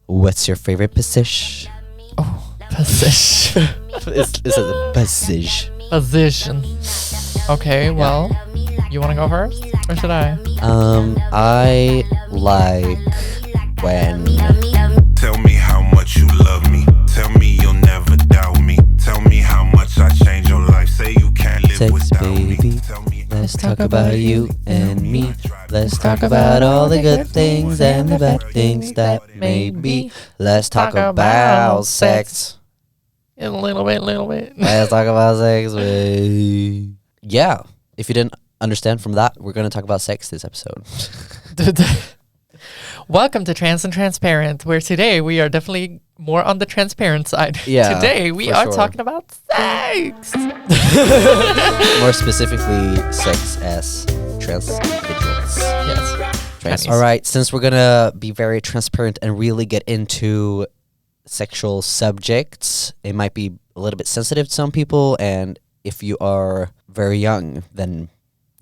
What's your favorite position? Oh, position. It's a position. Position. Okay, well, you want to go first? Or should I? I like when... Tell me how much you love me. Tell me you'll never doubt me. Tell me how much I change your life. Say you can't live Sex, without baby. me. Tell me Let's talk about you and me. Let's talk about all the good things and the bad things that may be. Let's talk about sex. A little bit. Let's talk about sex. Yeah. If you didn't understand from that, we're going to talk about sex this episode. Welcome to Trans and Transparent, where today we are definitely more on the transparent side. Yeah, today we for are sure. talking about sex. More specifically, sex as trans individuals. Yes. Chinese. All right, since we're going to be very transparent and really get into sexual subjects, it might be a little bit sensitive to some people, and if you are very young, then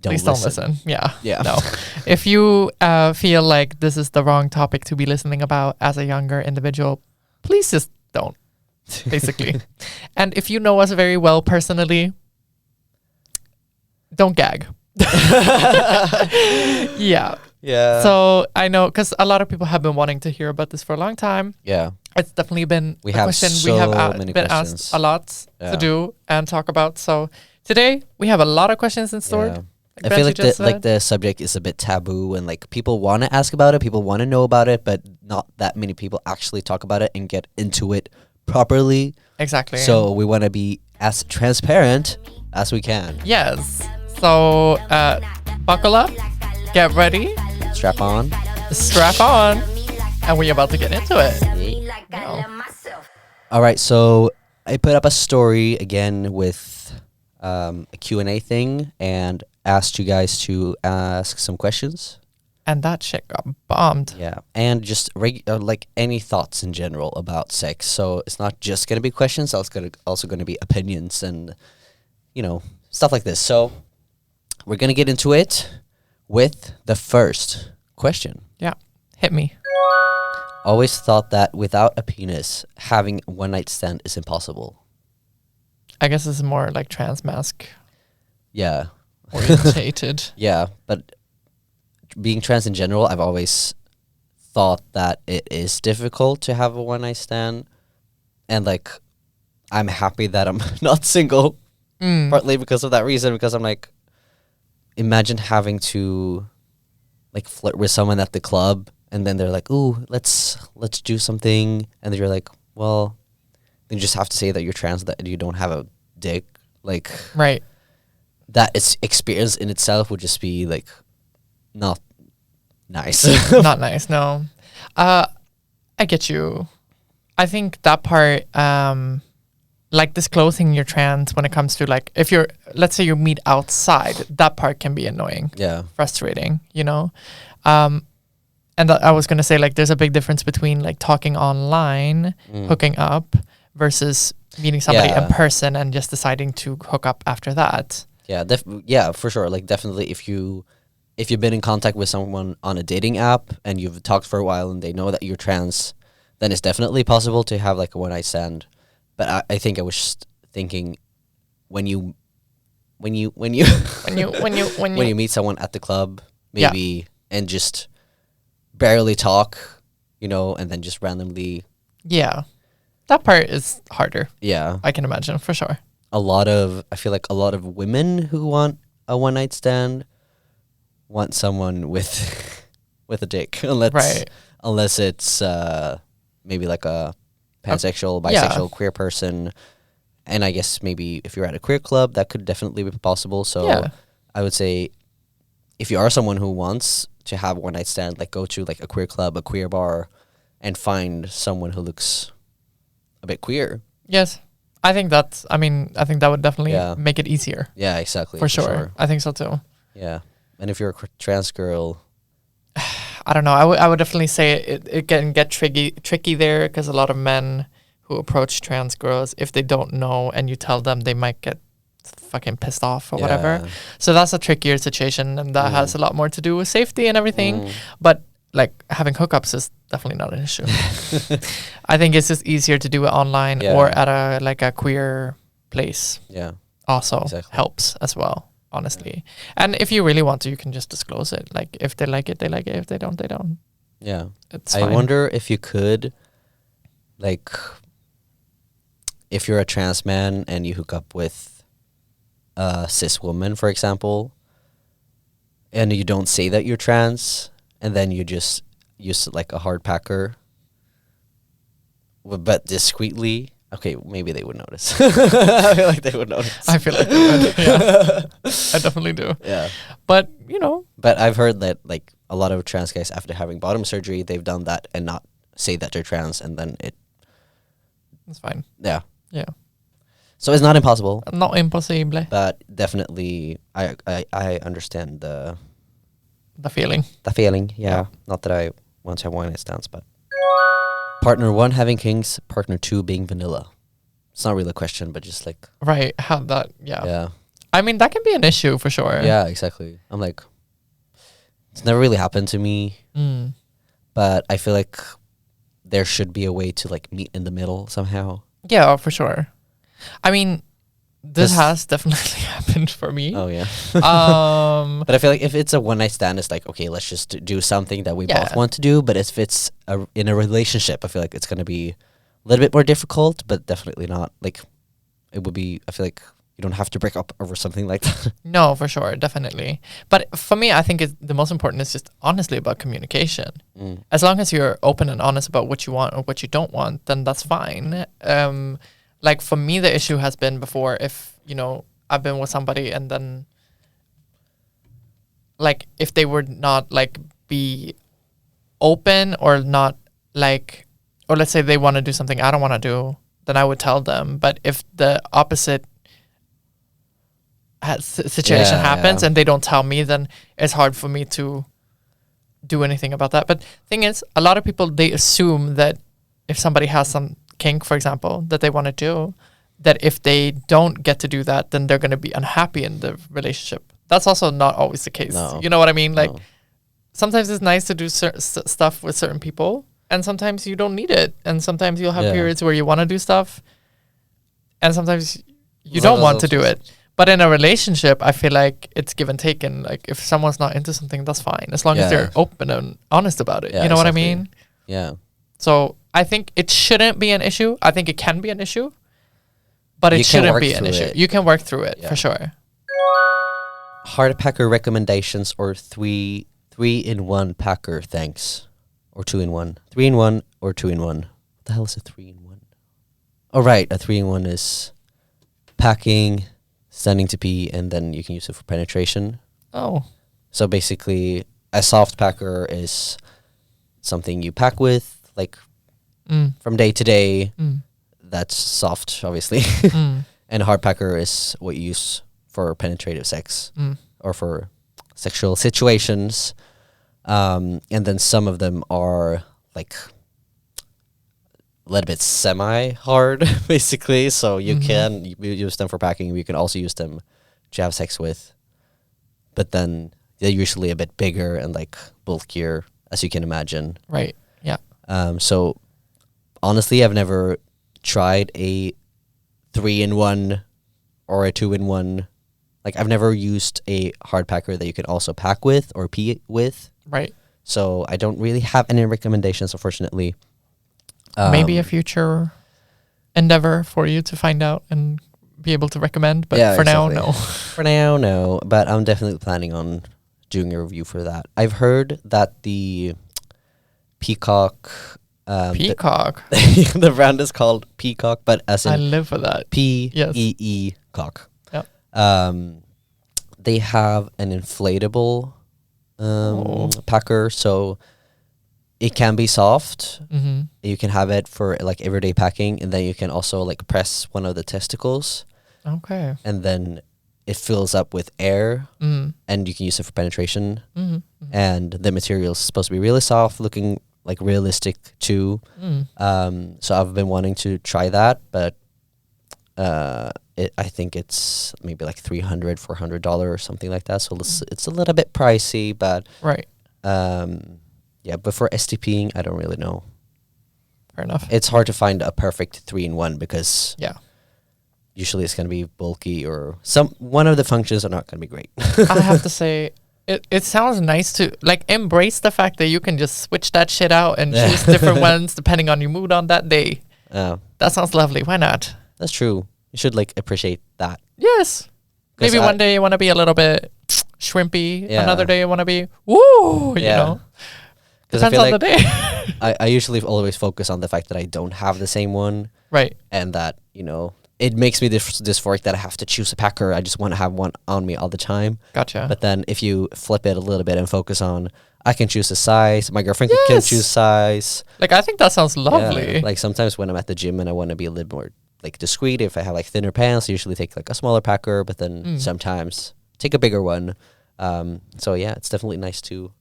Please don't listen. Yeah. No. If you feel like this is the wrong topic to be listening about as a younger individual, please just don't, basically. And if you know us very well personally, don't gag. Yeah. Yeah. So I know, because a lot of people have been wanting to hear about this for a long time. Yeah. It's definitely been We a have question so we have many been questions. asked a lot Yeah. to do and talk about. So today we have a lot of questions in store. Yeah. I feel like the subject is a bit taboo, and like people want to ask about it, people want to know about it, but not that many people actually talk about it and get into it properly. Exactly. So we want to be as transparent as we can. Yes. So buckle up, get ready, Strap on. strap on, and we're about to get into it. All right, so I put up a story again with a Q&A thing and asked you guys to ask some questions. And that shit got bombed. Yeah, and just like any thoughts in general about sex. So it's not just going to be questions, it's also going to be opinions and, you know, stuff like this. So we're going to get into it with the first question. Yeah. Hit me. Always thought that without a penis, having a one-night stand is impossible. I guess it's more like trans mask Yeah. orientated. Yeah, but being trans in general, I've always thought that it is difficult to have a one-night stand. And, like, I'm happy that I'm not single, partly because of that reason, because I'm like, imagine having to, like, flirt with someone at the club, and then they're like, ooh, let's do something. And then you're like, well, then you just have to say that you're trans, that you don't have a dick. Like, Right. that is experience in itself would just be like not nice. Not nice, no. I get you. I think that part, like disclosing you're trans when it comes to like, if you're, let's say you meet outside, that part can be annoying, Yeah. frustrating, you know? And I was going to say, like, there's a big difference between like talking online, hooking up, versus meeting somebody Yeah. in person and just deciding to hook up after that. Yeah, yeah, for sure. Like definitely if you've been in contact with someone on a dating app and you've talked for a while and they know that you're trans, then it's definitely possible to have like a one-night stand. But I think I was just thinking when you When you meet someone at the club, maybe, and just barely talk, you know, and then just randomly. Yeah. That part is harder. Yeah. I can imagine, for sure. I feel like a lot of women who want a one night stand want someone with a dick, unless it's maybe like a pansexual, bisexual, queer person. And I guess maybe if you're at a queer club, that could definitely be possible. So I would say if you are someone who wants to have a one night stand, like go to like a queer club, a queer bar, and find someone who looks a bit queer. Yes. I think that would definitely make it easier. Yeah, exactly. For sure. I think so too. Yeah. And if you're a trans girl, I don't know. I would definitely say it can get tricky there, because a lot of men who approach trans girls, if they don't know and you tell them, they might get fucking pissed off or whatever. So that's a trickier situation, and that has a lot more to do with safety and everything. But like having hookups is definitely not an issue. I think it's just easier to do it online or at a queer place. Yeah. Also helps as well, honestly. And if you really want to, you can just disclose it. Like if they like it, they like it. If they don't, they don't. Yeah. It's fine. I wonder if you could, like, if you're a trans man and you hook up with a cis woman, for example, and you don't say that you're trans, and then you just use like a Hardpacker, but discreetly. Okay, maybe they would notice. I feel like they would notice. I feel like they would. Yeah, I definitely do. Yeah, but you know. But I've heard that like a lot of trans guys after having bottom surgery, they've done that and not say that they're trans, and then it's fine. Yeah. Yeah. So it's not impossible. Not impossible. But definitely, I understand the feeling. The feeling, yeah. Not that I want to have one night stands, but partner 1 having kinks, partner 2 being vanilla. It's not really a question, but just like how that. Yeah. I mean, that can be an issue for sure. Yeah, exactly. I'm like, it's never really happened to me, but I feel like there should be a way to like meet in the middle somehow. Yeah, for sure. I mean, this has definitely happened for me. Oh yeah. But I feel like if it's a one night stand, it's like, okay, let's just do something that we both want to do. But if it's in a relationship, I feel like it's gonna be a little bit more difficult, but definitely not like it would be. I feel like you don't have to break up over something like that. No, for sure, definitely. But for me, I think the most important is just honestly about communication. As long as you're open and honest about what you want or what you don't want, then that's fine. Like for me, the issue has been before if, you know, I've been with somebody and then like if they would not like be open or not like, or let's say they want to do something I don't want to do, then I would tell them. But if the opposite situation happens and they don't tell me, then it's hard for me to do anything about that. But thing is, a lot of people, they assume that if somebody has some kink, for example, that they want to do, that if they don't get to do that, then they're going to be unhappy in the relationship. That's also not always the case. No. You know what I mean? Like sometimes it's nice to do stuff with certain people, and sometimes you don't need it. And sometimes you'll have periods where you want to do stuff, and sometimes you don't want to do it. But in a relationship, I feel like it's give and take. And like if someone's not into something, that's fine, as long as they're open and honest about it. You know what I mean? Yeah. So I think it shouldn't be an issue. I think it can be an issue, but it shouldn't be an issue. You can work through it for sure. Hardpacker recommendations or 3-in-1 packer, thanks. Or 2-in-1. 3-in-1 or 2-in-1. What the hell is a 3-in-1? Oh, right. A 3-in-1 is packing, standing to pee, and then you can use it for penetration. Oh. So basically, a soft packer is something you pack with, like from day to day. That's soft, obviously. And a hard packer is what you use for penetrative sex or for sexual situations. And then some of them are like a little bit semi-hard, basically. So you can use them for packing. You can also use them to have sex with. But then they're usually a bit bigger and like bulkier, as you can imagine. Right. Yeah. So honestly, I've never tried a 3-in-1 or a 2-in-1. Like I've never used a hard packer that you can also pack with or pee with. Right. So I don't really have any recommendations, unfortunately. Maybe a future endeavor for you to find out and be able to recommend. But for now, no. For now, no. But I'm definitely planning on doing a review for that. I've heard that the Peacock... Peacock? The brand is called Peacock, but as in... I live for that. P-E-E cock. Yep. They have an inflatable packer, so it can be soft. You can have it for like everyday packing, and then you can also like press one of the testicles. Okay. And then it fills up with air, and you can use it for penetration. And the material is supposed to be really soft, looking like realistic too. So I've been wanting to try that, but I think it's maybe like $300, $400 or something like that. So it's a little bit pricey, but right. Yeah, but for STPing, I don't really know. Fair enough. It's hard to find a perfect 3-in-1 because yeah, usually it's going to be bulky or one of the functions are not going to be great. I have to say, it sounds nice to like embrace the fact that you can just switch that shit out and choose different ones depending on your mood on that day. That sounds lovely. Why not? That's true. You should like appreciate that. Yes. Maybe one day you want to be a little bit shrimpy. Yeah. Another day you want to be woo. You know. Because I feel like the day. I usually always focus on the fact that I don't have the same one. Right. And that, you know, it makes me dysphoric that I have to choose a packer. I just want to have one on me all the time. Gotcha. But then if you flip it a little bit and focus on, I can choose a size. My girlfriend can choose size. Like, I think that sounds lovely. Yeah. Like sometimes when I'm at the gym and I want to be a little more like discreet, if I have like thinner pants, I usually take like a smaller packer, but then sometimes take a bigger one. So yeah, it's definitely nice to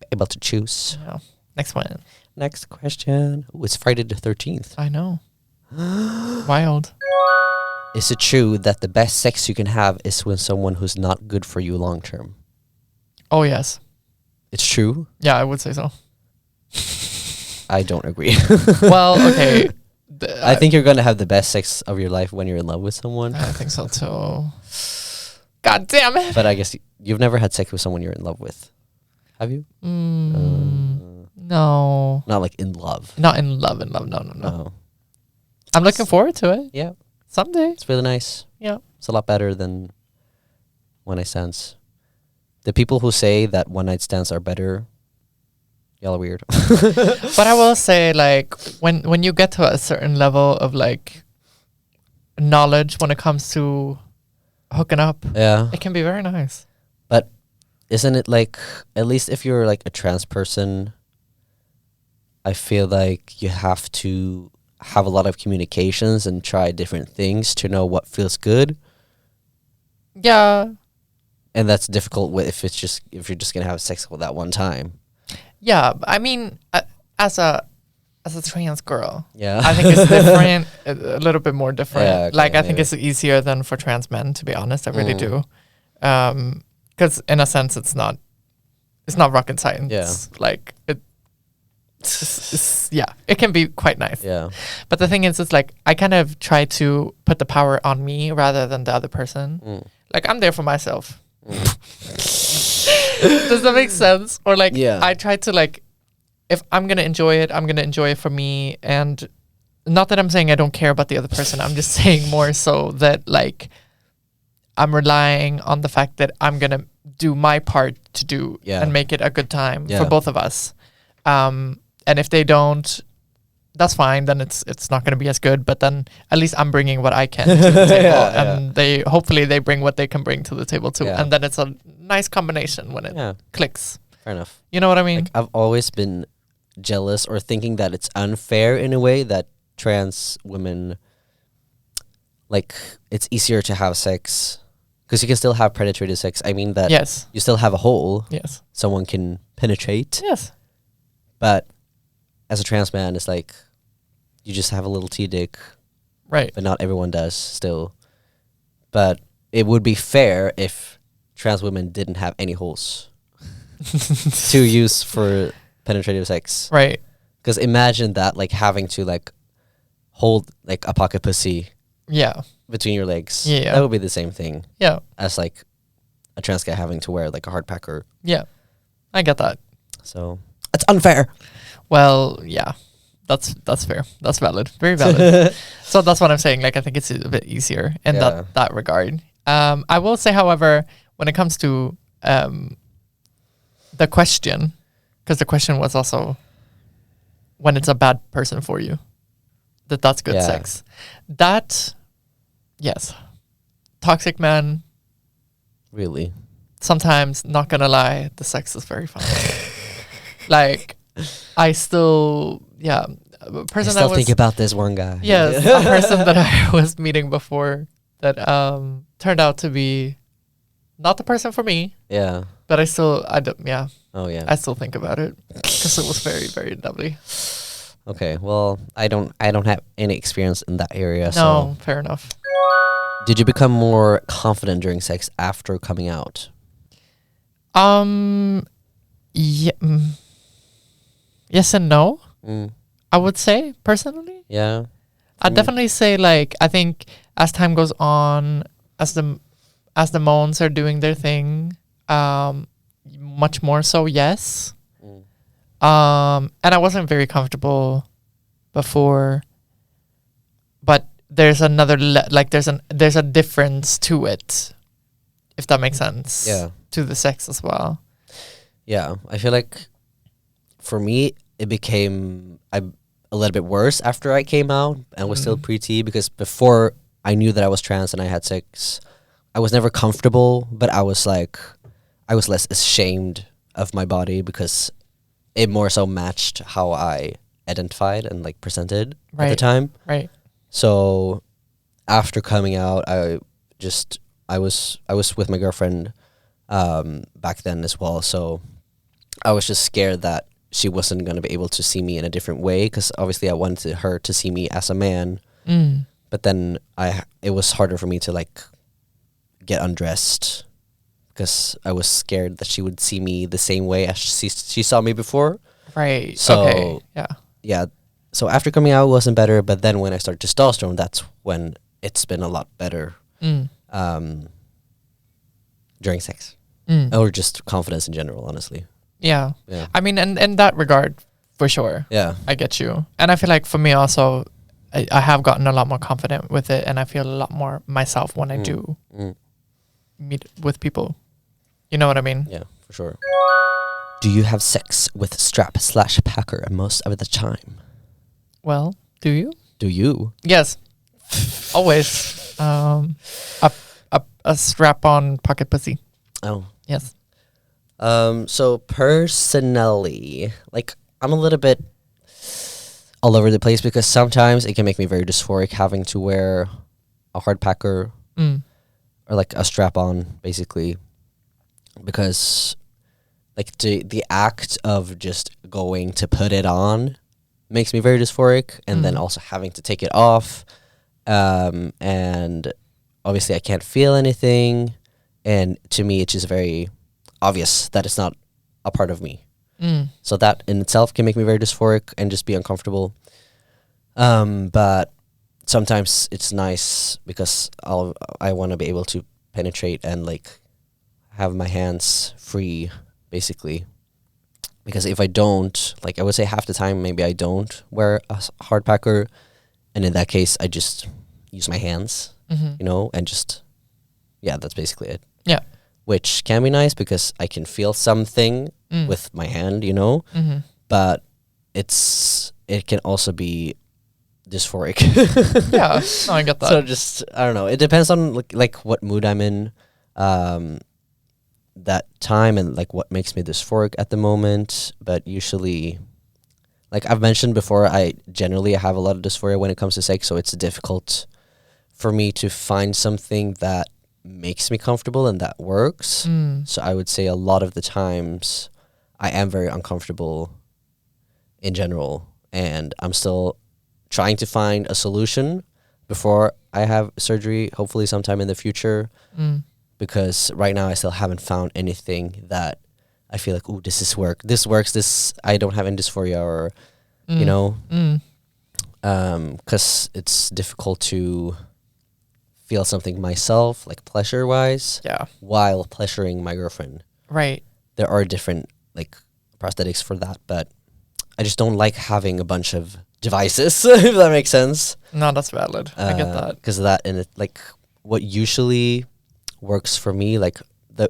be able to choose. Yeah. Next one. Next question. Ooh, it's Friday the 13th. I know. Wild. Is it true that the best sex you can have is with someone who's not good for you long term? Oh, yes. It's true? Yeah, I would say so. I don't agree. Well, okay. I think you're going to have the best sex of your life when you're in love with someone. I think so too. God damn it. But I guess you've never had sex with someone you're in love with. Have you? No. Not like in love. Not in love. No. I'm looking forward to it. Yeah. Someday. It's really nice. Yeah. It's a lot better than one-night stands. The people who say that one-night stands are better, y'all are weird. But I will say, like, when you get to a certain level of, like, knowledge when it comes to hooking up, it can be very nice. But isn't it, like, at least if you're, like, a trans person, I feel like you have to have a lot of communications and try different things to know what feels good. Yeah. And that's difficult if you're just gonna have sex with that one time. Yeah, I mean, as a trans girl, I think it's different, a little bit more different. Yeah, okay, like I think it's easier than for trans men, to be honest. I really do, because in a sense, it's not rocket science. Yeah. Like it can be quite nice. Yeah. But the thing is, it's like I kind of try to put the power on me rather than the other person. Like I'm there for myself. Does that make sense? Or like I try to like, if I'm gonna enjoy it, I'm gonna enjoy it for me. And not that I'm saying I don't care about the other person. I'm just saying more so that like I'm relying on the fact that I'm gonna do my part to do and make it a good time for both of us. And if they don't, that's fine. Then it's not going to be as good. But then at least I'm bringing what I can to the table, and they hopefully they bring what they can bring to the table too. And then it's a nice combination when it clicks. Fair enough. You know what I mean? Like, I've always been jealous or thinking that it's unfair in a way that trans women, like, it's easier to have sex because you can still have penetrative sex. I mean that you still have a hole. Yes. Someone can penetrate. Yes. But as a trans man, it's like you just have a little T-dick. Right. But not everyone does still. But it would be fair if trans women didn't have any holes to use for penetrative sex. Right. Because imagine that, like, having to, like, hold, like, a pocket pussy between your legs. Yeah. That would be the same thing. Yeah. As, like, a trans guy having to wear, like, a Hardpacker. Yeah. I get that. So it's unfair. Well, yeah, that's fair. That's valid. Very valid. So that's what I'm saying. Like, I think it's a bit easier in that regard. I will say, however, when it comes to the question, because the question was also when it's a bad person for you, that's good sex. That, yes. Toxic man. Really? Sometimes, not gonna lie, the sex is very fun. Like, I still, think about this one guy. Yes, a person that I was meeting before that turned out to be not the person for me. Yeah. But I still think about it because it was very, very lovely. Okay, well, I don't have any experience in that area. No, so. Fair enough. Did you become more confident during sex after coming out? Yeah. yes and no. I would say personally. Yeah. I'd definitely say like I think as time goes on, as the moans are doing their thing, much more so, yes. And I wasn't very comfortable before, but there's another there's a difference to it, if that makes sense. Yeah. To the sex as well. Yeah, I feel like for me it became a little bit worse after I came out and was still pre-T, because before I knew that I was trans and I had sex, I was never comfortable, but I was less ashamed of my body because it more so matched how I identified and like presented at the time. Right. So after coming out, I was with my girlfriend back then as well. So I was just scared that she wasn't going to be able to see me in a different way, because obviously I wanted her to see me as a man. But then it was harder for me to like get undressed because I was scared that she would see me the same way as she saw me before. Right. So okay. yeah. So after coming out, it wasn't better. But then when I started testosterone, that's when it's been a lot better. During sex, or just confidence in general, honestly. Yeah. I mean, in that regard, for sure. Yeah. I get you. And I feel like for me also, I have gotten a lot more confident with it, and I feel a lot more myself when I do meet with people. You know what I mean? Yeah, for sure. Do you have sex with Strappacker most of the time? Well, do you? Do you? Yes. Always. A strap-on pocket pussy. Oh. Yes. So personally, like, I'm a little bit all over the place because sometimes it can make me very dysphoric having to wear a Hardpacker or like a strap-on, basically, because like the act of just going to put it on makes me very dysphoric, and then also having to take it off, and obviously I can't feel anything, and to me it's just very obvious that it's not a part of me. So that in itself can make me very dysphoric and just be uncomfortable. But sometimes it's nice because I want to be able to penetrate and like have my hands free, basically. Because if I don't, like I would say half the time, maybe I don't wear a Hardpacker, and in that case, I just use my hands, you know, and just, yeah, that's basically it. Yeah. Which can be nice because I can feel something with my hand, you know, but it can also be dysphoric. Yeah, no, I get that. So just, I don't know. It depends on like what mood I'm in that time and like what makes me dysphoric at the moment. But usually, like I've mentioned before, I generally have a lot of dysphoria when it comes to sex, so it's difficult for me to find something that makes me comfortable and that works. So I would say a lot of the times I am very uncomfortable in general, and I'm still trying to find a solution before I have surgery, hopefully sometime in the future, because right now I still haven't found anything that I feel like, ooh, this works, I don't have any dysphoria, or you know, because it's difficult to feel something myself, like pleasure wise, while pleasuring my girlfriend. Right. There are different like prosthetics for that, but I just don't like having a bunch of devices, if that makes sense. No, that's valid. I get that. Because that, and it, like what usually works for me, like the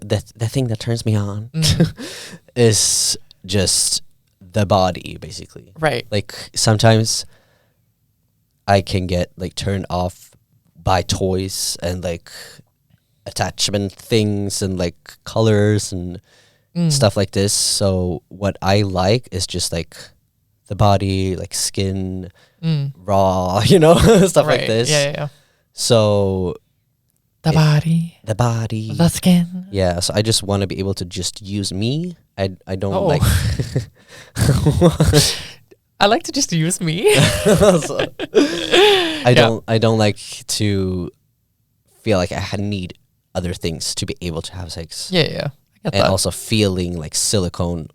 thing that turns me on is just the body, basically. Right. Like sometimes I can get like turned off by toys and like attachment things and like colors and stuff like this. So what I like is just like the body, like skin, raw, you know, stuff like this. Yeah. So the body, the skin. Yeah. So I just want to be able to just use me. I don't like. I like to just use me. I don't like to feel like I need other things to be able to have sex. Yeah. I get and that. also feeling like silicone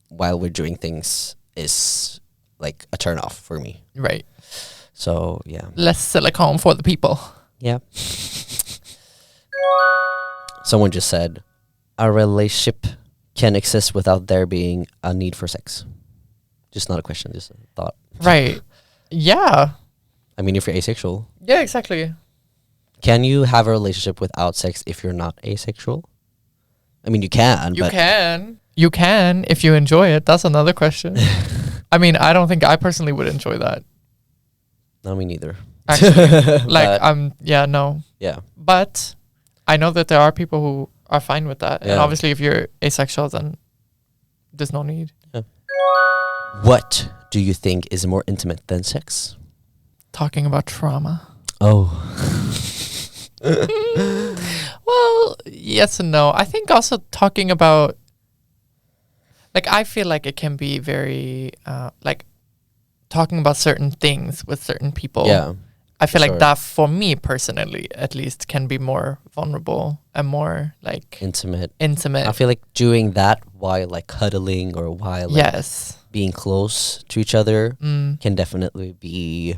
while we're doing things is like a turn off for me. Right. So yeah. Less silicone for the people. Yeah. Someone just said, a relationship can exist without there being a need for sex. Just not a question, just a thought. Right. Yeah. I mean, if you're asexual. Yeah, exactly. Can you have a relationship without sex if you're not asexual? I mean, you can. You can if you enjoy it. That's another question. I mean, I don't think I personally would enjoy that. No, me neither. Actually, like, no. Yeah. But I know that there are people who are fine with that. Yeah. And obviously, if you're asexual, then there's no need. Yeah. What do you think is more intimate than sex? Talking about trauma. Oh. Well, yes and no. I think also talking about, like, I feel like it can be very, like, talking about certain things with certain people. Yeah. I feel like that, for me personally, at least, can be more vulnerable and more, like, intimate. I feel like doing that while, like, cuddling or while, like, being close to each other can definitely be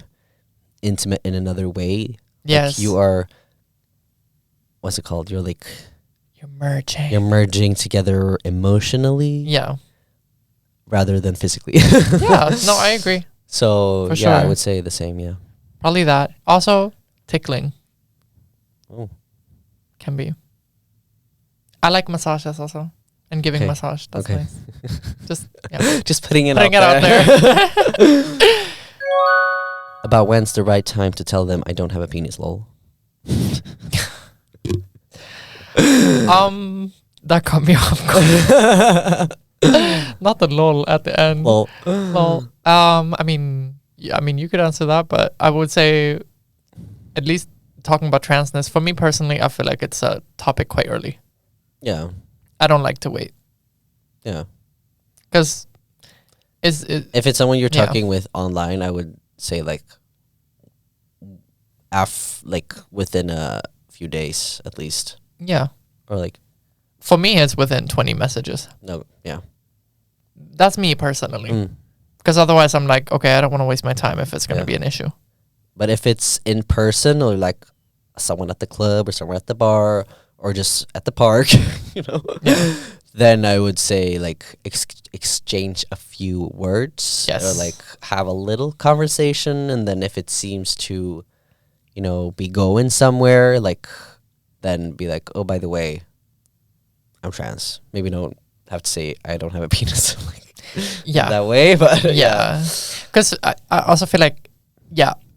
intimate in another way. Yes. Like, you are, what's it called? You're like, You're merging together emotionally. Yeah. Rather than physically. Yeah. No, I agree. So, for yeah, sure. I would say the same, yeah. Probably that. Also, tickling. Oh. Can be. I like massages also. And giving massage. That's nice. Just putting it out there. About when's the right time to tell them I don't have a penis, lol. That caught me off guard. Not the lol at the end. Lol. I mean, you could answer that, but I would say, at least talking about transness, for me personally, I feel like it's a topic quite early. Yeah. I don't like to wait. Yeah. Because if it's someone you're talking with online, I would say like within a few days at least. Yeah. Or like, for me, it's within 20 messages. No. Yeah. That's me personally. Because otherwise I'm like, okay, I don't want to waste my time if it's going to be an issue. But if it's in person or like someone at the club or somewhere at the bar or just at the park, you know, then I would say like exchange a few words or like have a little conversation. And then if it seems to, you know, be going somewhere, like then be like, oh, by the way, I'm trans. Maybe don't have to say I don't have a penis. Like, that way, but because I also feel like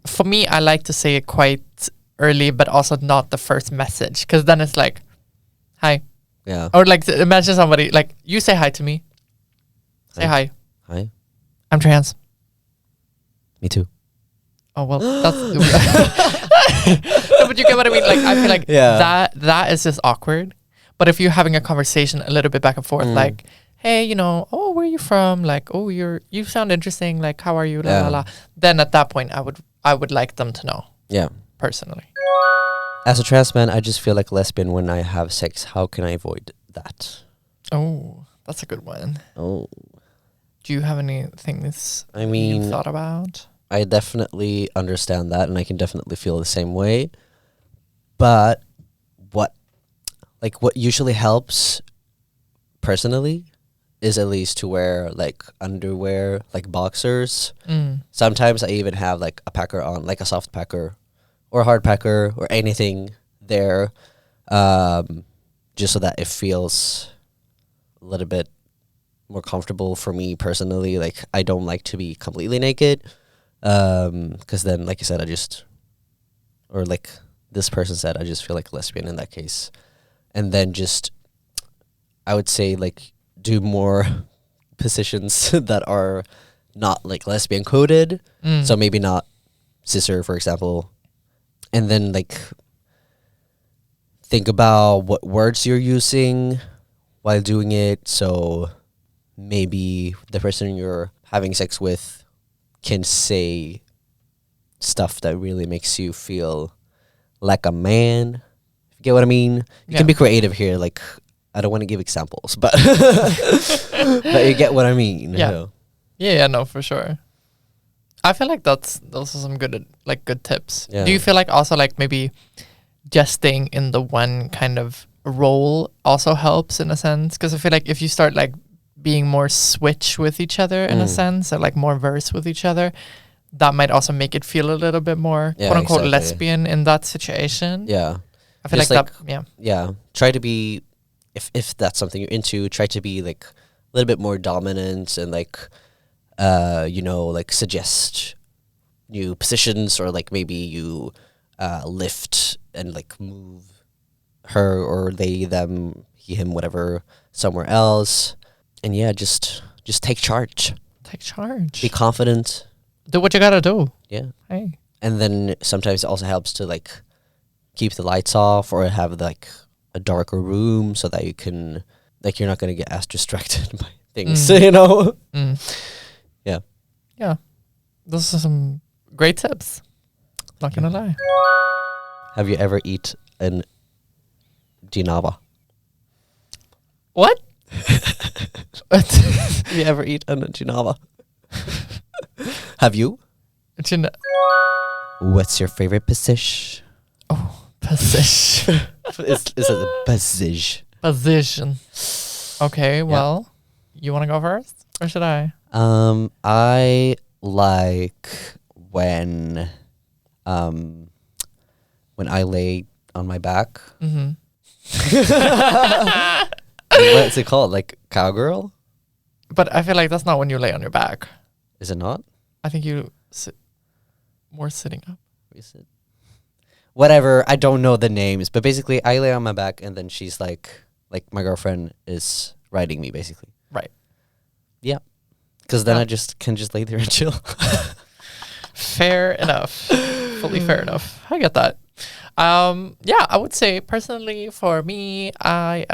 for me I like to say it quite early, but also not the first message, because then it's like hi, or like imagine somebody like you say hi to me, say hi, I'm trans. Me too. Oh well, that's no, but you get what I mean. Like I feel like that is just awkward. But if you're having a conversation a little bit back and forth, like, hey, you know, oh, where are you from? Like, oh, you sound interesting. Like, how are you? La la la. Then at that point, I would like them to know. Yeah. Personally. As a trans man, I just feel like lesbian when I have sex. How can I avoid that? Oh, that's a good one. Oh. Do you have any things you've thought about? I definitely understand that, and I can definitely feel the same way. But what usually helps personally is at least to wear like underwear, like boxers. Sometimes I even have like a packer on, like a soft packer or a hard packer or anything there, just so that it feels a little bit more comfortable for me personally. Like I don't like to be completely naked, because then, like I said, or like this person said, I just feel like a lesbian in that case. And then just, I would say like do more positions that are not like lesbian coded. So maybe not scissor, for example. And then like think about what words you're using while doing it. So maybe the person you're having sex with can say stuff that really makes you feel like a man. Get what I mean? You can be creative here. Like, I don't want to give examples, but but you get what I mean. Yeah. Yeah, no, for sure. I feel like those are some good tips. Yeah. Do you feel like also like maybe just staying in the one kind of role also helps in a sense? Because I feel like if you start like being more switch with each other in a sense, or like more verse with each other, that might also make it feel a little bit more quote unquote lesbian in that situation. Yeah. I feel like that, yeah. Yeah. Try to be, if that's something you're into, try to be like a little bit more dominant and like, like suggest new positions, or like maybe you lift and like move her or they, them, he, him, whatever, somewhere else. And yeah, just take charge. Take charge. Be confident. Do what you gotta do. Yeah. Hey. And then sometimes it also helps to like keep the lights off or have like a darker room so that you can, like, you're not going to get as distracted by things, you know? Yeah. Yeah. Those are some great tips. Not going to lie. Have you ever eaten an ginava? What? Have you ever eaten a ginava? Have you? What's your favorite position? Oh, position. Is it a position? Position. Okay, well, you want to go first, or should I? I like when I lay on my back. Mm-hmm. What's it called? Like cowgirl? But I feel like that's not when you lay on your back. Is it not? I think you sit more sitting up. Whatever, I don't know the names, but basically I lay on my back and then she's like my girlfriend is riding me basically. Right. Yeah. Because then I can just lay there and chill. Fair enough. Fully fair enough. I get that. Yeah, I would say personally for me, I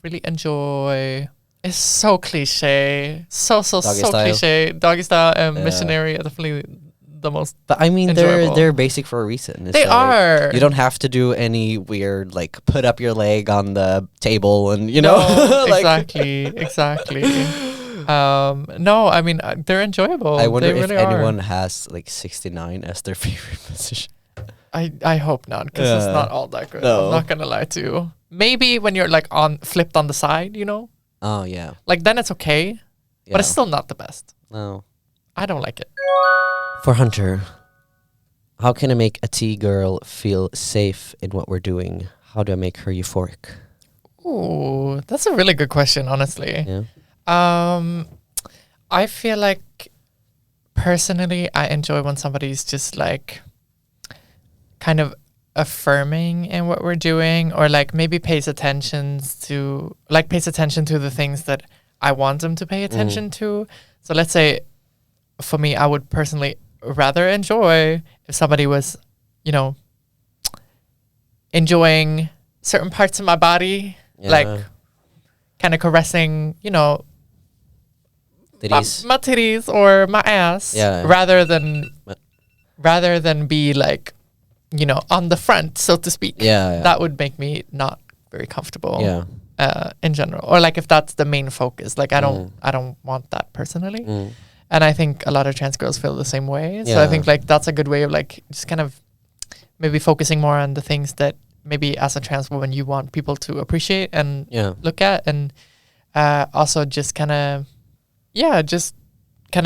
really enjoy. It's so cliche, so cliche. Doggy style and missionary are definitely the most. But I mean, enjoyable. they're basic for a reason. They are. You don't have to do any weird like put up your leg on the table and know. No, exactly. No, I mean they're enjoyable. I wonder they if really anyone has like 69 as their favorite position. I hope not, because it's not all that good. No. I'm not gonna lie to you. Maybe when you're like flipped on the side, Oh yeah. Like then it's okay, but it's still not the best. No. I don't like it. For Hunter, how can I make a T-girl feel safe in what we're doing? How do I make her euphoric? Ooh, that's a really good question, honestly. Yeah. I feel like personally I enjoy when somebody's just like kind of affirming in what we're doing, or like maybe pays attention to the things that I want them to pay attention to. So let's say for me, I would personally rather enjoy if somebody was, enjoying certain parts of my body, like kind of caressing, Titties. My titties or my ass, rather than be like, on the front, so to speak. Yeah. That would make me not very comfortable. Yeah. In general, or like if that's the main focus, like I don't want that personally. And I think a lot of trans girls feel the same way. So I think like that's a good way of like just kind of maybe focusing more on the things that maybe as a trans woman you want people to appreciate and look at, and also just kind of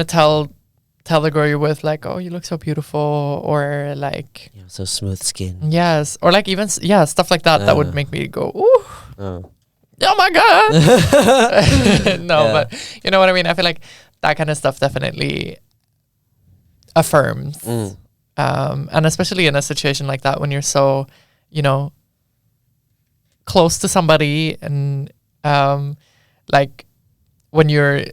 tell the girl you're with, like, oh, you look so beautiful, or like so smooth skin. Yes, or like even stuff like that that would make me go, ooh. Oh my god. But you know what I mean? I feel like that kind of stuff definitely affirms. And especially in a situation like that when you're so, close to somebody, and like when you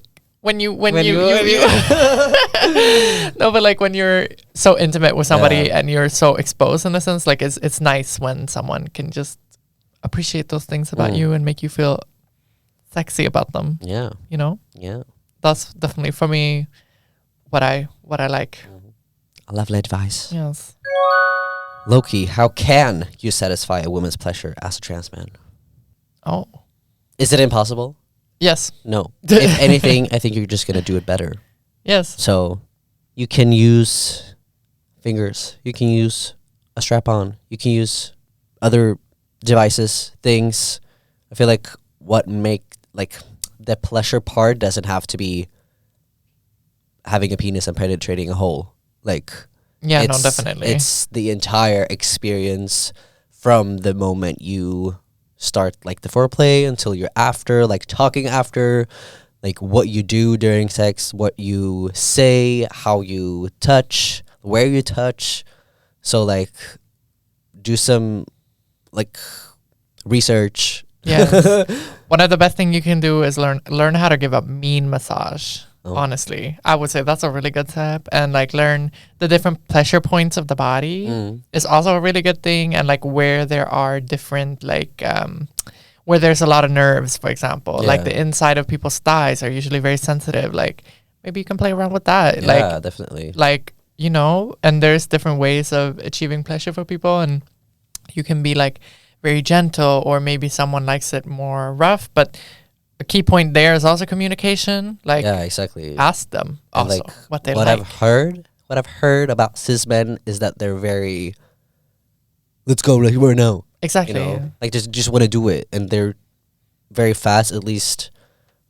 no, but like when you're so intimate with somebody and you're so exposed in a sense, like it's nice when someone can just appreciate those things about you and make you feel sexy about them. Yeah. Yeah. That's definitely for me what I like. A lovely advice. Yes. Loki, how can you satisfy a woman's pleasure as a trans man? Oh. Is it impossible? Yes. No. If anything, I think you're just going to do it better. Yes. So you can use fingers. You can use a strap-on. You can use other devices, things. I feel like the pleasure part doesn't have to be having a penis and penetrating a hole. Like, yeah, no, definitely. It's the entire experience from the moment you start like the foreplay until you're after, like talking after, like what you do during sex, what you say, how you touch, where you touch. So like do some like research. Yeah. One of the best thing you can do is learn how to give a mean massage. Oh. Honestly, I would say that's a really good tip. And like learn the different pleasure points of the body is also a really good thing. And like where there are different like where there's a lot of nerves, for example, like the inside of people's thighs are usually very sensitive. Like maybe you can play around with that. Yeah, like, definitely. Like, you know, and there's different ways of achieving pleasure for people, and you can be like very gentle, or maybe someone likes it more rough, but a key point there is also communication. Like, yeah, exactly. Ask them also like, what they like. What I've heard about cis men is that they're very, let's go like right now. Exactly. You know? Like just want to do it, and they're very fast. At least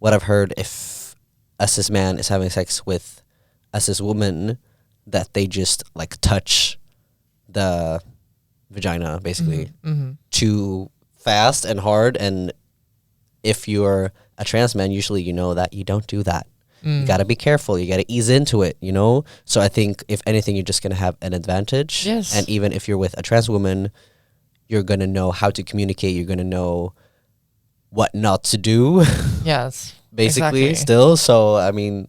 what I've heard, if a cis man is having sex with a cis woman, that they just like touch the vagina basically too fast and hard. And if you're a trans man, usually you know that you don't do that. You gotta be careful. You gotta ease into it, you know? So I think if anything, you're just gonna have an advantage. Yes. And even if you're with a trans woman, you're gonna know how to communicate. You're gonna know what not to do. Yes. Basically, exactly. still. So, I mean,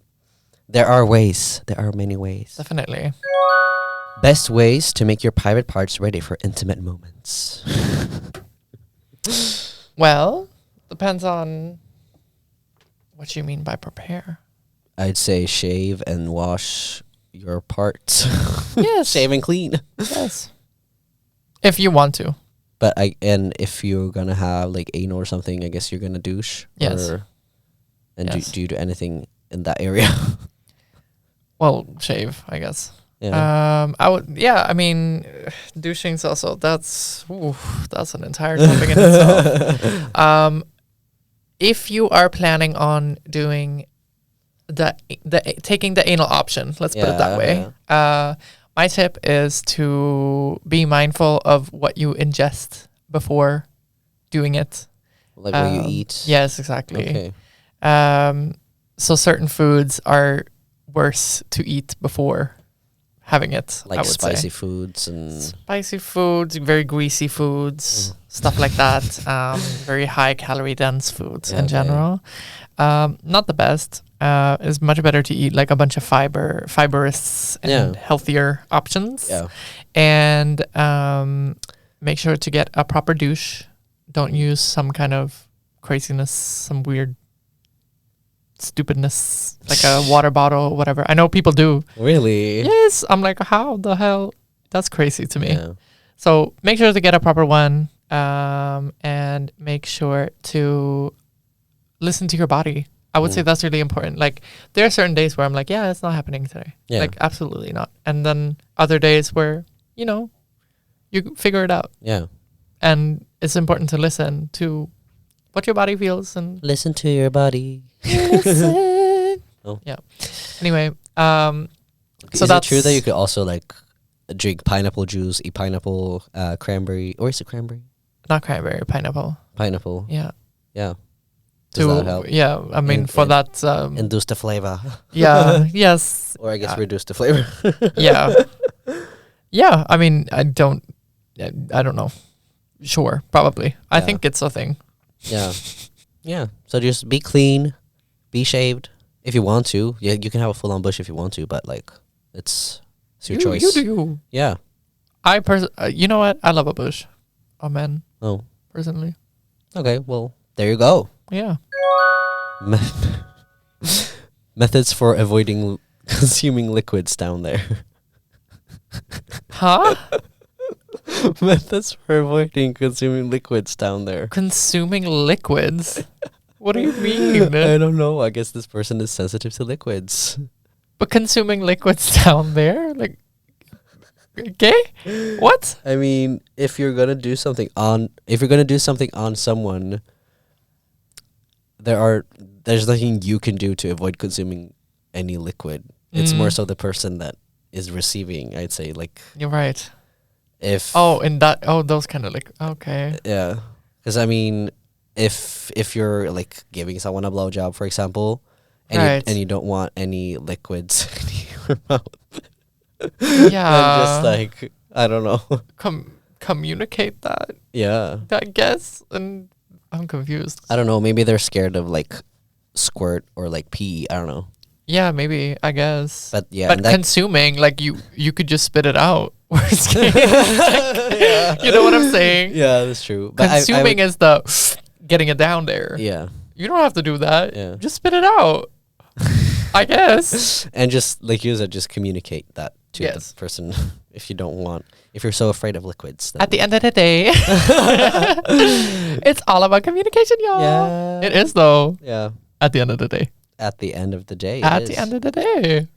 there are ways. There are many ways. Definitely. Best ways to make your private parts ready for intimate moments. Well, depends on what you mean by prepare. I'd say shave and wash your parts. Yes. Shave and clean. Yes. If you want to. But if you're gonna have like anal or something, I guess you're gonna douche. Yes. Yes. Do you do anything in that area? Well, shave, I guess. Yeah. I would. Yeah. I mean, douching's also that's an entire topic in itself. If you are planning on doing the taking the anal option, let's put it that way. Yeah. My tip is to be mindful of what you ingest before doing it. Like what you eat? Yes, exactly. Okay. So certain foods are worse to eat before having it. Like I would spicy say. foods and... Spicy foods, very greasy foods, stuff like that. Very high calorie dense foods in general. Not the best. It's much better to eat like a bunch of fibrous and healthier options. Yeah. And make sure to get a proper douche. Don't use some kind of craziness, some weird stupidness, like a water bottle, whatever. I know people do. Really? Yes. I'm like, how the hell? That's crazy to me. Yeah. So make sure to get a proper one, and make sure to listen to your body. I would say that's really important. Like, there are certain days where I'm like, yeah, it's not happening today. Yeah. Like, absolutely not. And then other days where, you know, you figure it out. Yeah. And it's important to listen to what your body feels and listen to your body. Listen. Oh. Yeah. Anyway, so is it true that you could also like drink pineapple juice, eat pineapple, cranberry, or is it cranberry? Not cranberry, pineapple. Pineapple. Yeah. Yeah. Does that help? Yeah, I mean, that... induce the flavor. Yeah, yes. Or I guess reduce the flavor. Yeah. Yeah, I mean, I don't know. Sure, probably. Yeah. I think it's a thing. Yeah. Yeah. So just be clean, be shaved if you want to. Yeah, you can have a full-on bush if you want to, but like, it's your choice. You do you. Yeah. You know what? I love a bush. Oh, man. Oh. Personally. Okay, well, there you go. Yeah. Methods for avoiding consuming liquids down there. Huh? Methods for avoiding consuming liquids down there. Consuming liquids? What do you mean? I don't know. I guess this person is sensitive to liquids. But consuming liquids down there, like, okay, what? I mean, if you're gonna do something on someone, there's nothing you can do to avoid consuming any liquid. It's more so the person that is receiving. I'd say, like, You're right. If those kind of, like, okay, yeah, because I mean, if you're like giving someone a blowjob, for example, and you don't want any liquids in your mouth, yeah, just like, I don't know, communicate that. Yeah, I guess, and I'm confused. I don't know. Maybe they're scared of like squirt or like pee. I don't know. Yeah, maybe, I guess. But yeah, but consuming, like, you could just spit it out. Yeah. You know what I'm saying? Yeah, that's true. But consuming is the getting it down there. Yeah. You don't have to do that. Yeah. Just spit it out. I guess. And just, like you said, just communicate that to Yes. the person if you don't want, if you're so afraid of liquids. At the end of the day, it's all about communication, y'all. Yeah. It is, though. Yeah. At the end of the day. At the end of the day. At the end of the day.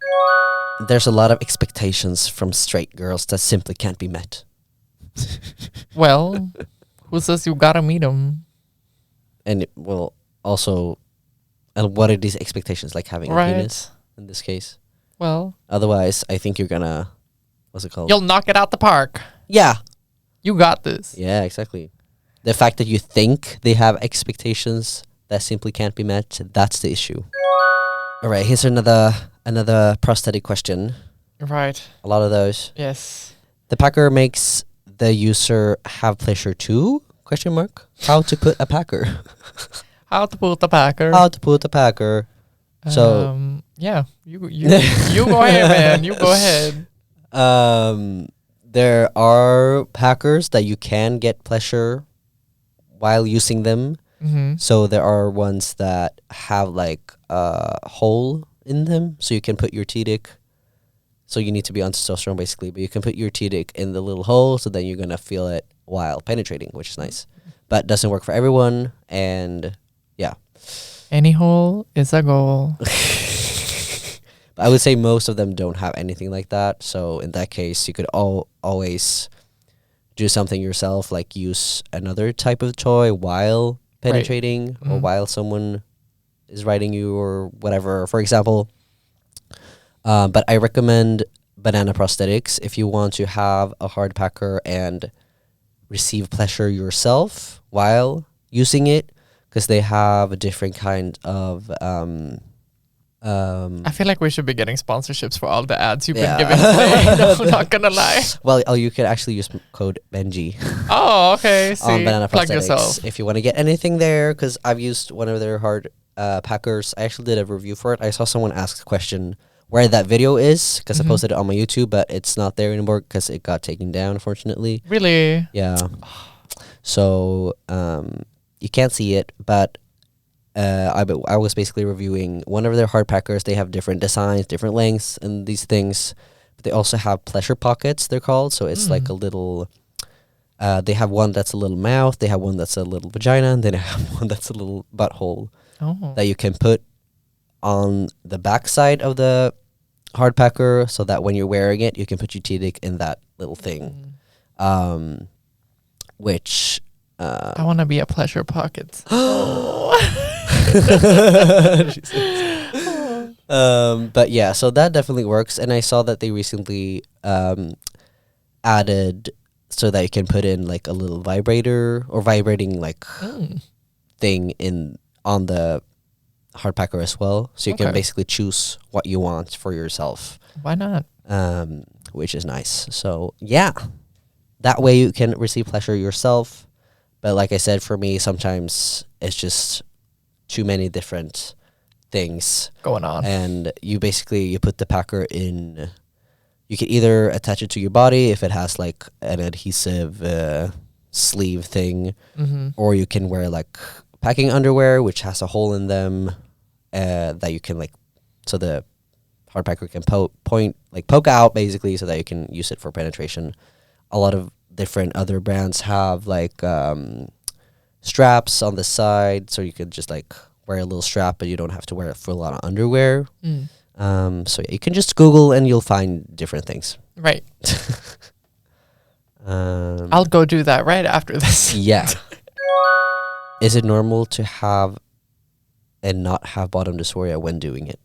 There's a lot of expectations from straight girls that simply can't be met. Well, who says you gotta meet them? And also, and what are these expectations? Like having a penis in this case? Well, otherwise, I think you're gonna, what's it called? You'll knock it out the park. Yeah. You got this. Yeah, exactly. The fact that you think they have expectations that simply can't be met, that's the issue. All right, here's another prosthetic question. Right. A lot of those. Yes. The packer makes the user have pleasure too? Question mark. How to put a packer? How to put a packer? How to put a packer? So yeah, you go ahead, man. You go ahead. There are packers that you can get pleasure while using them. Mm-hmm. So there are ones that have like a hole in them, so you can put your T-dick. So you need to be on testosterone basically, but you can put your T-dick in the little hole, so then you're gonna feel it while penetrating, which is nice. But doesn't work for everyone, and yeah. Any hole is a goal. But I would say most of them don't have anything like that. So in that case, you could always do something yourself, like use another type of toy while penetrating or while someone is riding you or whatever. For example, but I recommend banana prosthetics if you want to have a hardpacker and receive pleasure yourself while using it, because they have a different kind of I feel like we should be getting sponsorships for all the ads you've been giving today. No, I'm not gonna lie. Well, you could actually use code Benji. Oh, okay. See, on banana plug prosthetics yourself. if you want to get anything there, because I've used one of their hard packers. I actually did a review for it. I saw someone ask a question where that video is, because I posted it on my YouTube, but it's not there anymore because it got taken down, unfortunately. Really? Yeah. So you can't see it, but I was basically reviewing one of their hard packers. They have different designs, different lengths, and these things. But they also have pleasure pockets, they're called. So it's like a little. They have one that's a little mouth. They have one that's a little vagina, and then they have one that's a little butthole that you can put on the back side of the hard packer, so that when you're wearing it, you can put your T-dick in that little thing. Which I want to be a pleasure pocket. But yeah, so that definitely works, and I saw that they recently added so that you can put in like a little vibrator or vibrating like thing on the hardpacker as well, so you can basically choose what you want for yourself. Why not? Which is nice. So yeah, that way you can receive pleasure yourself. But like I said, for me, sometimes it's just too many different things going on, and you put the packer in. You can either attach it to your body if it has like an adhesive sleeve thing, or you can wear like packing underwear which has a hole in them that you can like, so the hardpacker can poke out basically, so that you can use it for penetration. A lot of different other brands have like straps on the side, so you could just like wear a little strap, but you don't have to wear a full on underwear. So yeah, you can just Google and you'll find different things. Right. I'll go do that right after this. Yeah. Is it normal to have and not have bottom dysphoria when doing it?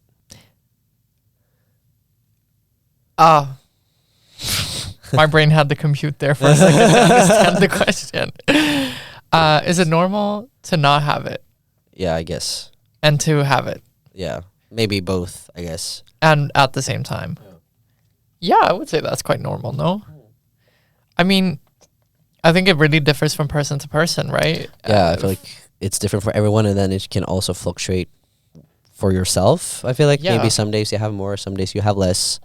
My brain had to compute there for a second to understand the question. Is it normal to not have it? Yeah, I guess. And to have it? Yeah. Maybe both, I guess. And at the same time? Yeah, I would say that's quite normal, no? I mean, I think it really differs from person to person, right? Yeah, I feel like it's different for everyone, and then it can also fluctuate for yourself. I feel like maybe some days you have more, some days you have less.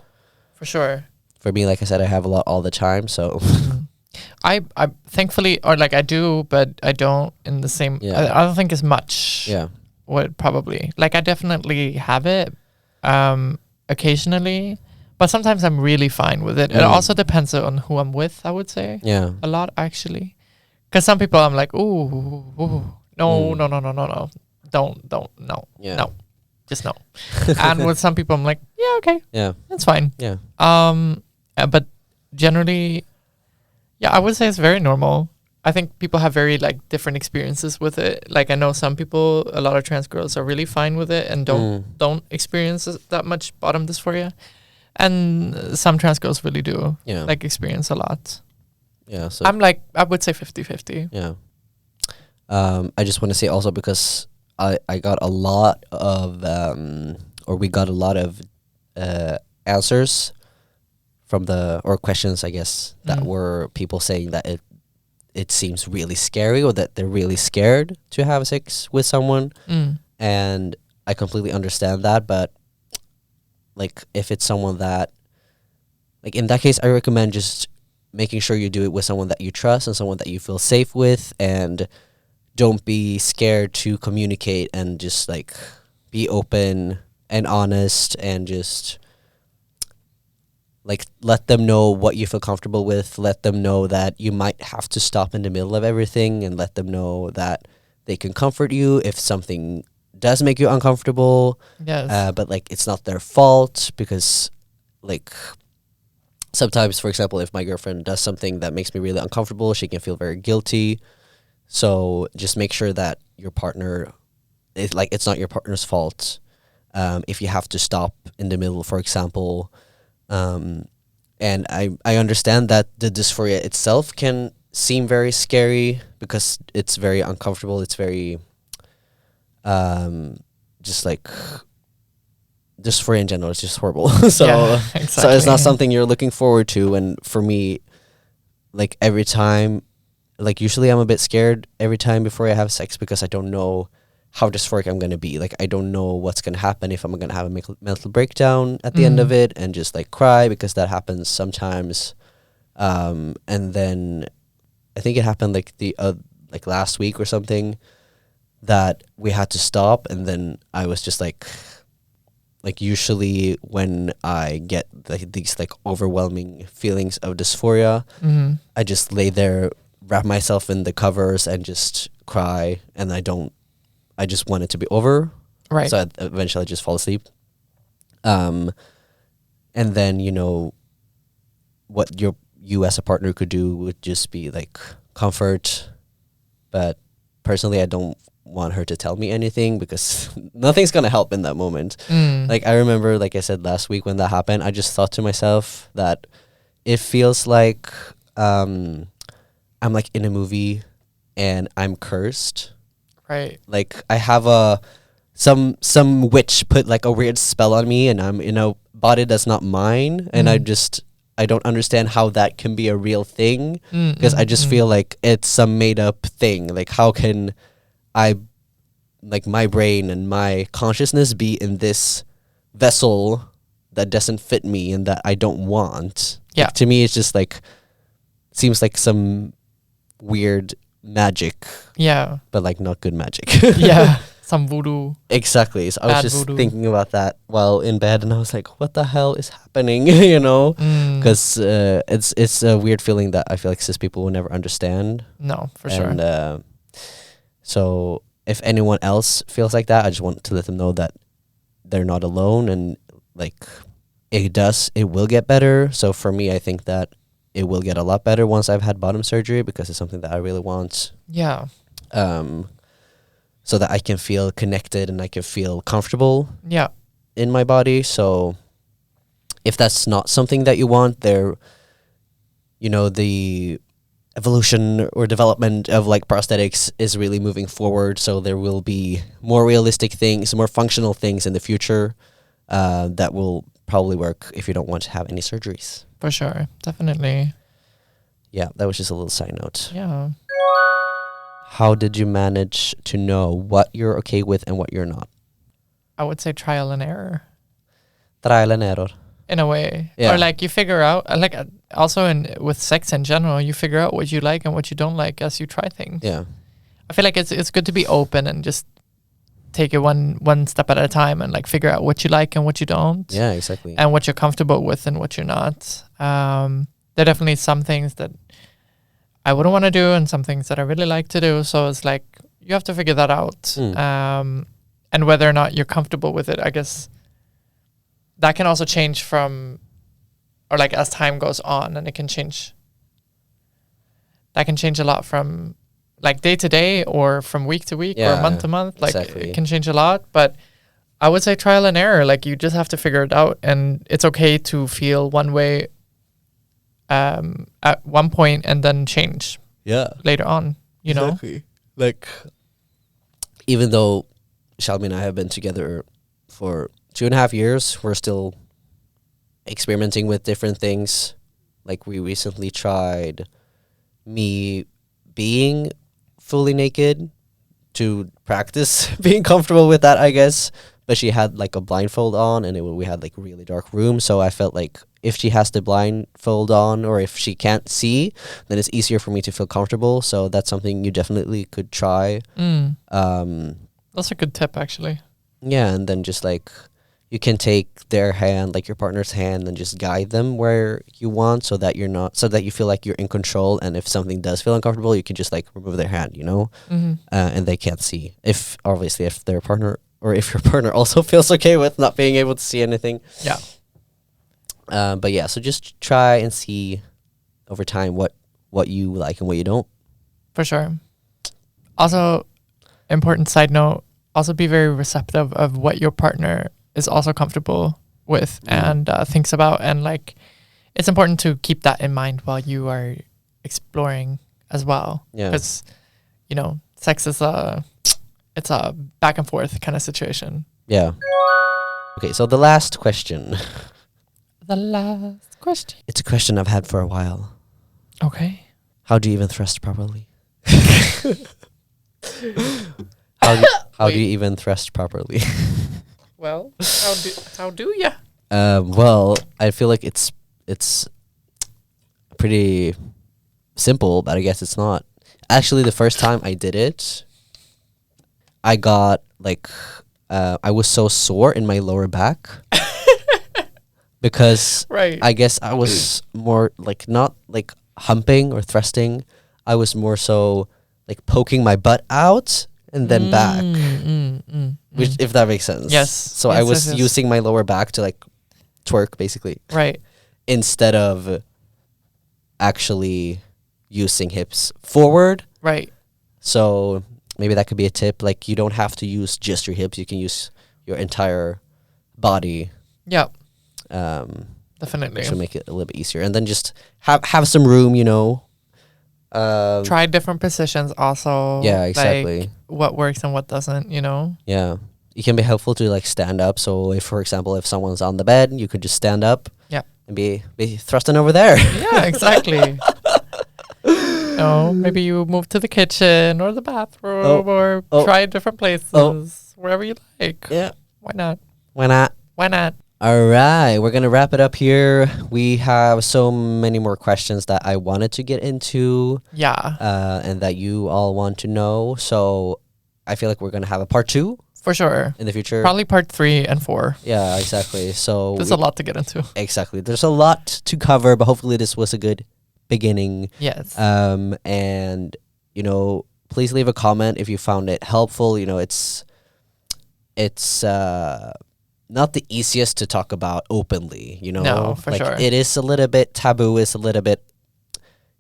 For sure. For me, like I said, I have a lot all the time, so... I thankfully, or like I do, but I don't in the same... Yeah. I don't think as much. Yeah. Would probably. Like I definitely have it occasionally, but sometimes I'm really fine with it. It also depends on who I'm with, I would say. Yeah. A lot, actually. Because some people I'm like, ooh, no. Don't, no. Yeah. No. Just no. And with some people I'm like, yeah, okay. Yeah. That's fine. Yeah. But generally, yeah, I would say it's very normal. I think people have very like different experiences with it. Like I know some people, a lot of trans girls are really fine with it and don't experience that much bottom dysphoria. And some trans girls really do like experience a lot. Yeah. So I'm like, I would say 50-50. Yeah. I just want to say also because I got a lot of, or we got a lot of answers from or questions, I guess, that were people saying that it seems really scary or that they're really scared to have sex with someone. And I completely understand that, but like if it's someone that, like in that case, I recommend just making sure you do it with someone that you trust and someone that you feel safe with, and don't be scared to communicate and just like be open and honest and just like let them know what you feel comfortable with, let them know that you might have to stop in the middle of everything, and let them know that they can comfort you if something does make you uncomfortable. Yes. But like it's not their fault, because like sometimes, for example, if my girlfriend does something that makes me really uncomfortable, she can feel very guilty. So just make sure that your partner, it's not your partner's fault if you have to stop in the middle, for example. And I understand that the dysphoria itself can seem very scary because it's very uncomfortable. It's very just like dysphoria in general is just horrible. So exactly. So it's not something you're looking forward to. And for me, like every time, like usually I'm a bit scared every time before I have sex because I don't know how dysphoric I'm going to be. Like I don't know what's going to happen, if I'm going to have a mental breakdown at the end of it and just like cry, because that happens sometimes. And then I think it happened like like last week or something that we had to stop, and then I was just like usually when I get like these like overwhelming feelings of dysphoria, I just lay there, wrap myself in the covers and just cry, and I just want it to be over. Right. So I eventually just fall asleep. And then, you know, what you as a partner could do would just be like comfort. But personally, I don't want her to tell me anything because nothing's going to help in that moment. Like I remember, like I said last week when that happened, I just thought to myself that it feels like I'm like in a movie and I'm cursed. Right. Like I have some witch put like a weird spell on me, and I'm in a body that's not mine, and I don't understand how that can be a real thing, because I just feel like it's some made up thing. Like how can like my brain and my consciousness be in this vessel that doesn't fit me and that I don't want? Yeah. Like, to me, it's just like seems like some weird magic. Yeah. But like not good magic. Yeah. Some voodoo. Exactly. So I was just thinking about that while in bed, and I was like, what the hell is happening? You know? Because it's a weird feeling that I feel like cis people will never understand. No, for sure. And so if anyone else feels like that, I just want to let them know that they're not alone, and like it will get better. So for me, I think that it will get a lot better once I've had bottom surgery, because it's something that I really want. Yeah. So that I can feel connected and I can feel comfortable. Yeah. In my body. So if that's not something that you want, the evolution or development of like prosthetics is really moving forward. So there will be more realistic things, more functional things in the future that will probably work if you don't want to have any surgeries. For sure. Definitely. Yeah, that was just a little side note. Yeah. How did you manage to know what you're okay with and what you're not? I would say trial and error. Trial and error. In a way. Yeah. Or like you figure out, like also with sex in general, you figure out what you like and what you don't like as you try things. Yeah. I feel like it's good to be open and just take it one step at a time and like figure out what you like and what you don't. Yeah, exactly. And what you're comfortable with and what you're not. There are definitely some things that I wouldn't want to do and some things that I really like to do. So it's like you have to figure that out. And whether or not you're comfortable with it, I guess that can also change from, or like as time goes on, and it can change. That can change a lot from like day to day or from week to week or month to month. Like it can change a lot, but I would say trial and error. Like you just have to figure it out, and it's okay to feel one way at one point and then change. Yeah. Later on, you know. Like, even though Shelby and I have been together for 2.5 years, we're still experimenting with different things. Like we recently tried me being fully naked to practice being comfortable with that, I guess. But she had like a blindfold on, and we had like a really dark room. So I felt like if she has the blindfold on, or if she can't see, then it's easier for me to feel comfortable. So that's something you definitely could try. That's a good tip, actually. Yeah, and then just like you can take their hand, like your partner's hand, and just guide them where you want, so that you feel like you're in control. And if something does feel uncomfortable, you can just like remove their hand, and they can't see. If their partner, or if your partner also feels okay with not being able to see anything. Yeah. But yeah, so just try and see over time what you like and what you don't. For sure. Also, important side note, also be very receptive of what your partner is also comfortable with and thinks about. And like, it's important to keep that in mind while you are exploring as well. Yeah. Because, sex is it's a back and forth kind of situation. Yeah. Okay, so the last question. The last question. It's a question I've had for a while. Okay. How do you even thrust properly? How do you even thrust properly? Well, how do you? Well, I feel like it's pretty simple, but I guess it's not. Actually, the first time I did it, I got like I was so sore in my lower back. Because I guess I was more like not like humping or thrusting. I was more so like poking my butt out and then back. Which, if that makes sense. Yes. So I was using my lower back to like twerk, basically. Right. Instead of actually using hips forward. Right. So maybe that could be a tip. Like, you don't have to use just your hips. You can use your entire body. Yeah. Definitely. Which will make it a little bit easier. And then just have some room, try different positions also. Yeah, exactly. Like what works and what doesn't, Yeah. It can be helpful to like stand up. So if, for example, if someone's on the bed, you could just stand up. Yeah. And be thrusting over there. Yeah, exactly. Maybe you move to the kitchen or the bathroom or try different places, wherever you like. Yeah. Why not? Why not? Why not? All right, we're going to wrap it up here. We have so many more questions that I wanted to get into. Yeah. And that you all want to know. So I feel like we're going to have a part 2. For sure. In the future. Probably part 3 and 4. Yeah, exactly. So there's a lot to get into. Exactly. There's a lot to cover, but hopefully this was a good beginning. Yes. And, please leave a comment if you found it helpful. not the easiest to talk about openly, you know? No, for like, sure. It is a little bit taboo, it's a little bit,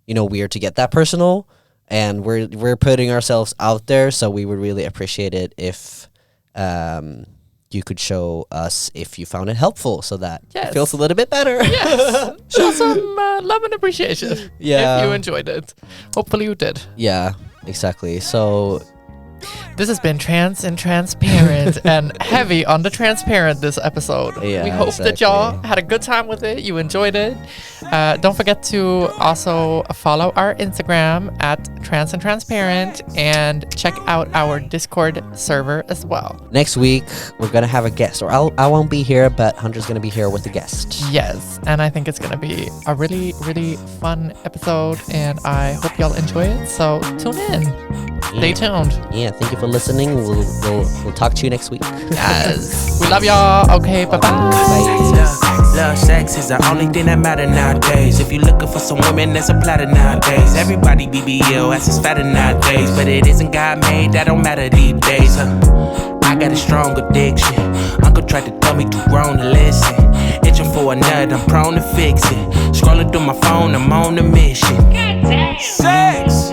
you know, weird to get that personal. And we're putting ourselves out there, so we would really appreciate it if you could show us if you found it helpful, so that it feels a little bit better. Yes. Show some love and appreciation. Yeah. If you enjoyed it. Hopefully you did. Yeah, exactly. So this has been Trans and Transparent and heavy on the transparent this episode. Yeah, we hope that y'all had a good time with it. You enjoyed it. Don't forget to also follow our Instagram at Trans and Transparent and check out our Discord server as well. Next week, we're going to have a guest. Or I won't be here, but Hunter's going to be here with a guest. Yes, and I think it's going to be a really, really fun episode, and I hope y'all enjoy it. So tune in. Stay tuned. Yeah, thank you for listening. We'll talk to you next week. Yes. We love y'all. Okay, bye-bye. Love, sex is the only thing that matter nowadays. If you're looking for some women, that's a platter nowadays. Everybody BBL, ass is fatter nowadays. But it isn't God made, that don't matter these days, huh? I got a strong addiction. Uncle tried to tell me too grown to listen. Itching for a nut, I'm prone to fix it. Scrolling through my phone, I'm on a mission. Sex!